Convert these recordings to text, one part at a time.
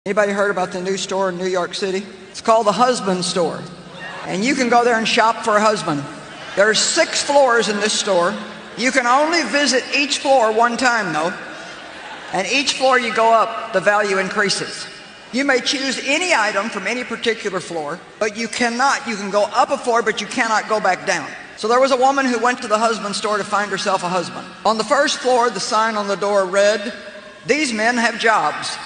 Anybody heard about the new store in New York City? It's called the Husband Store. And you can go there and shop for a husband. There's 6 floors in this store. You can only visit each floor one time though. And each floor you go up, the value increases. You may choose any item from any particular floor, but you can go up a floor, but you cannot go back down. So there was a woman who went to the husband store to find herself a husband. On the first floor, the sign on the door read, "These men have jobs."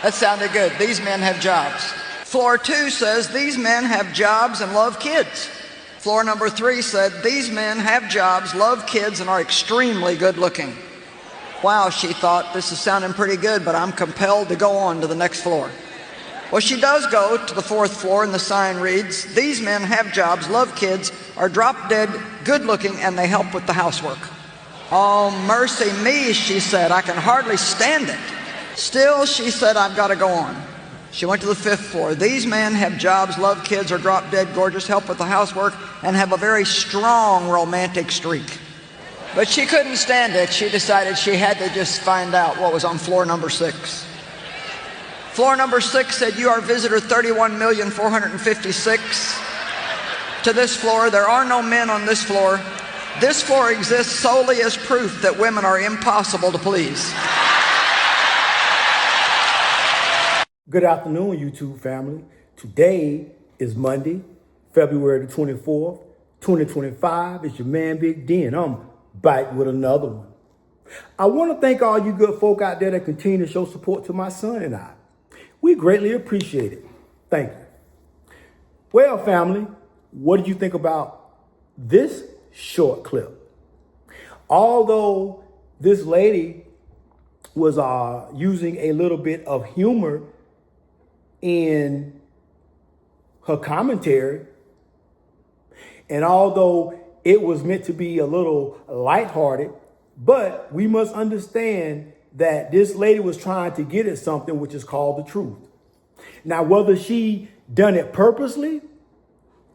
That sounded good. These men have jobs. Floor 2 says, "These men have jobs and love kids." Floor number 3 said, "These men have jobs, love kids, and are extremely good looking." Wow, she thought, this is sounding pretty good, but I'm compelled to go on to the next floor. Well, she does go to the 4th floor, and the sign reads, "These men have jobs, love kids, are drop dead good looking, and they help with the housework." "Oh, mercy me," she said, "I can hardly stand it." Still, she said, "I've got to go on." She went to the 5th floor. "These men have jobs, love kids, are drop dead gorgeous, help with the housework, and have a very strong romantic streak." But she couldn't stand it. She decided she had to just find out what was on floor number 6. Floor number 6 said, "You are visitor 31,456. To this floor, there are no men on this floor. This floor exists solely as proof that women are impossible to please." Good afternoon, YouTube family. Today is Monday, February the 24th, 2025. It's your man, Big D, and I'm back with another one. I want to thank all you good folk out there that continue to show support to my son and I. We greatly appreciate it. Thank you. Well, family, what did you think about this short clip? Although this lady was using a little bit of humor in her commentary, and although it was meant to be a little lighthearted, but we must understand that this lady was trying to get at something which is called the truth. Now, whether she done it purposely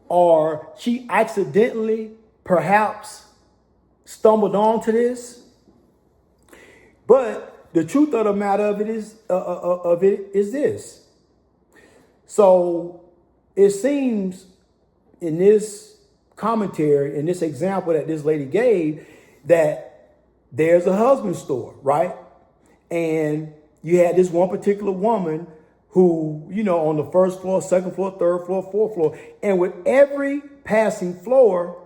or she accidentally perhaps stumbled onto this, but the truth of the matter of it is this. So it seems in this commentary, in this example that this lady gave, that there's a husband store, right? And you had this one particular woman who, on the 1st floor, 2nd floor, 3rd floor, 4th floor, and with every passing floor,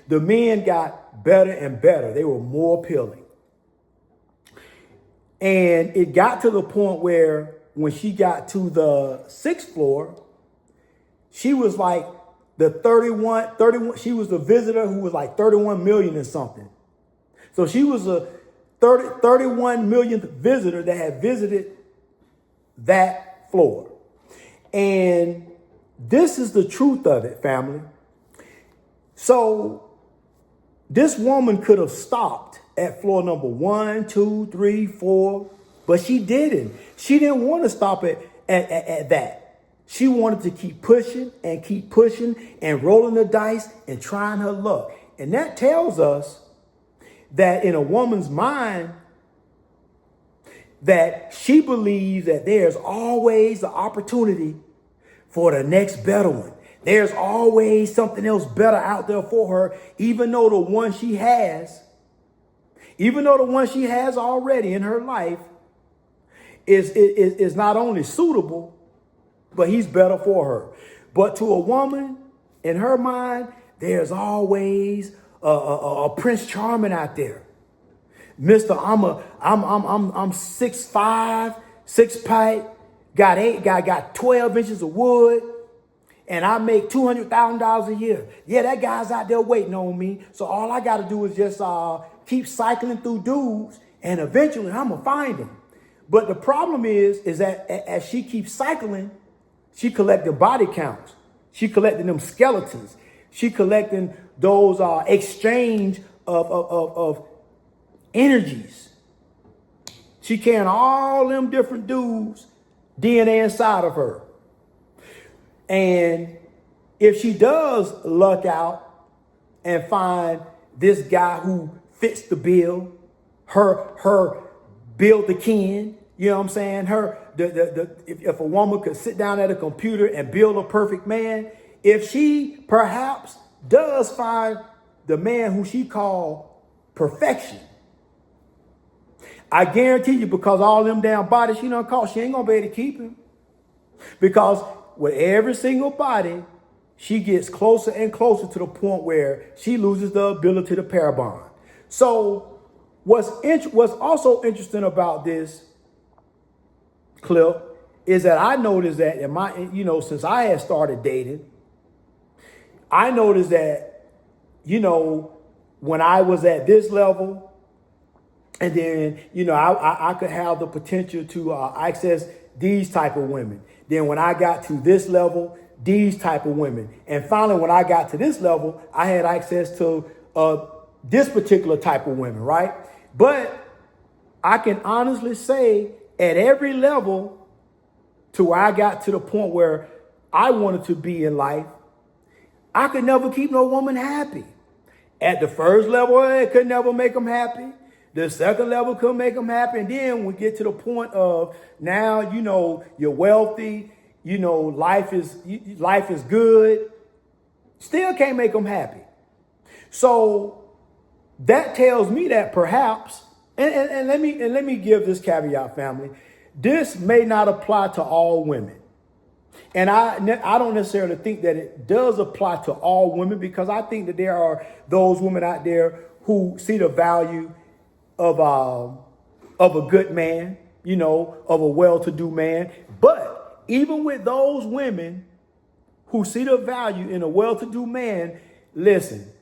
the men got better and better. They were more appealing. And it got to the point where when she got to the 6th floor, she was like the 31, she was the visitor who was like 31 million or something. So she was a 31 millionth visitor that had visited that floor. And this is the truth of it, family. So this woman could have stopped at floor number 1, 2, 3, 4, but she didn't. She didn't want to stop at that. She wanted to keep pushing and rolling the dice and trying her luck. And that tells us that in a woman's mind, that she believes that there's always the opportunity for the next better one. There's always something else better out there for her, even though the one she has already in her life is not only suitable, but he's better for her. But to a woman, in her mind, there's always a Prince Charming out there. Mr. I'm 6'5", 6', got 12 inches of wood, and I make $200,000 a year. Yeah, that guy's out there waiting on me. So all I got to do is just keep cycling through dudes, and eventually I'm gonna find him. But the problem is that as she keeps cycling, she collecting body counts. She collecting them skeletons. She collecting those exchange of energies. She carrying all them different dudes' DNA inside of her. And if she does luck out and find this guy who fits the bill, her build the kin, you know what I'm saying? Her if a woman could sit down at a computer and build a perfect man, if she perhaps does find the man who she called perfection, I guarantee you, because all them damn bodies she done caught, she ain't gonna be able to keep him. Because with every single body, she gets closer and closer to the point where she loses the ability to pair bond. So what's also interesting about this clip is that I noticed that since I had started dating, I noticed that, when I was at this level, and then, I could have the potential to access these type of women. Then when I got to this level, these type of women. And finally, when I got to this level, I had access to this particular type of women, right? But I can honestly say at every level to where I got to the point where I wanted to be in life, I could never keep no woman happy. At the first level, it could never make them happy. The second level could make them happy. And then we get to the point of now, you're wealthy, life is good. Still can't make them happy. So that tells me that perhaps, and let me give this caveat, family. This may not apply to all women. And I don't necessarily think that it does apply to all women, because I think that there are those women out there who see the value of a good man, of a well-to-do man. But even with those women who see the value in a well-to-do man, listen,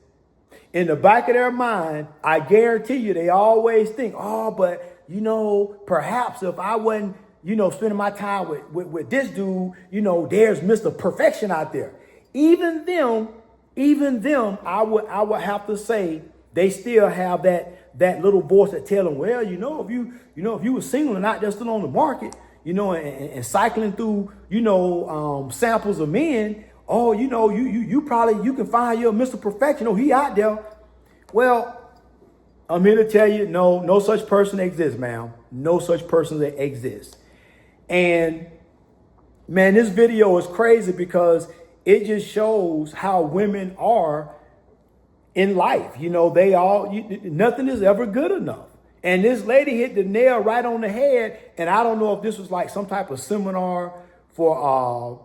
in the back of their mind, I guarantee you, they always think, but perhaps if I wasn't, spending my time with this dude, there's Mr. Perfection out there. Even them, I would have to say they still have that little voice that tell them, well, if you were single and not just still on the market, and cycling through, samples of men, you can find your Mr. Perfection. Oh, he out there. Well, I'm here to tell you, no such person exists, ma'am. No such person that exists. And man, this video is crazy because it just shows how women are in life. Nothing is ever good enough. And this lady hit the nail right on the head. And I don't know if this was like some type of seminar for,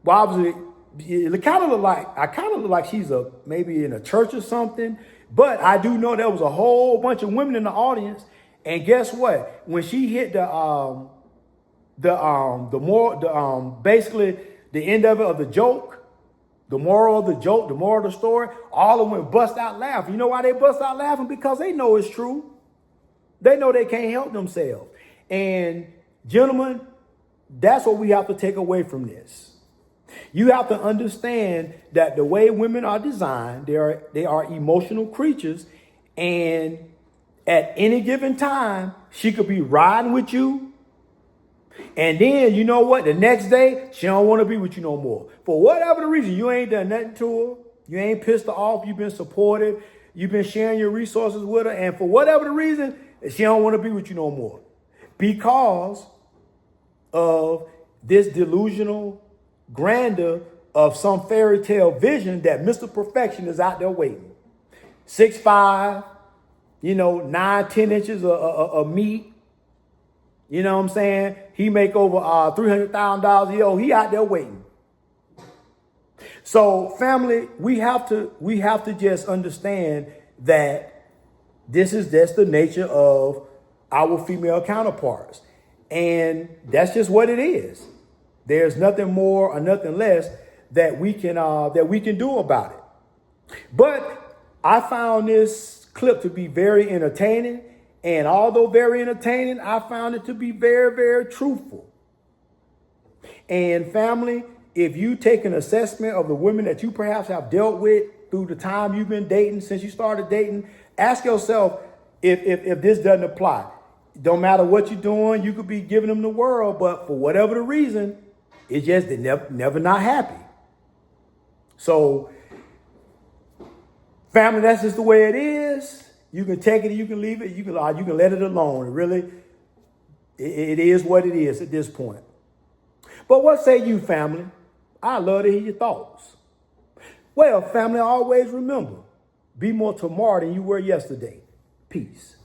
it kind of look like she's maybe in a church or something. But I do know there was a whole bunch of women in the audience. And guess what? When she hit basically the end of the joke, the moral of the joke, the moral of the story, all of them bust out laughing. You know why they bust out laughing? Because they know it's true. They know they can't help themselves. And gentlemen, that's what we have to take away from this. You have to understand that the way women are designed, they are emotional creatures. And at any given time, she could be riding with you. And then, you know what? The next day, she don't want to be with you no more. For whatever the reason, you ain't done nothing to her. You ain't pissed her off. You've been supportive. You've been sharing your resources with her. And for whatever the reason, she don't want to be with you no more. Because of this delusional grandeur of some fairy tale vision that Mr. Perfection is out there waiting. 6'5", 9, 10 inches of meat. You know what I'm saying? He make over $300,000 a year. He out there waiting. So, family, we have to just understand that that's the nature of our female counterparts, and that's just what it is. There's nothing more or nothing less that we can do about it. But I found this clip to be very entertaining. And although very entertaining, I found it to be very, very truthful. And family, if you take an assessment of the women that you perhaps have dealt with through the time you've been dating, since you started dating, ask yourself if this doesn't apply. Don't matter what you're doing, you could be giving them the world, but for whatever the reason, it's just they're never not happy. So, family, that's just the way it is. You can take it, you can leave it, you can let it alone. Really, It is what it is at this point. But what say you, family? I love to hear your thoughts. Well, family, always remember, be more tomorrow than you were yesterday. Peace.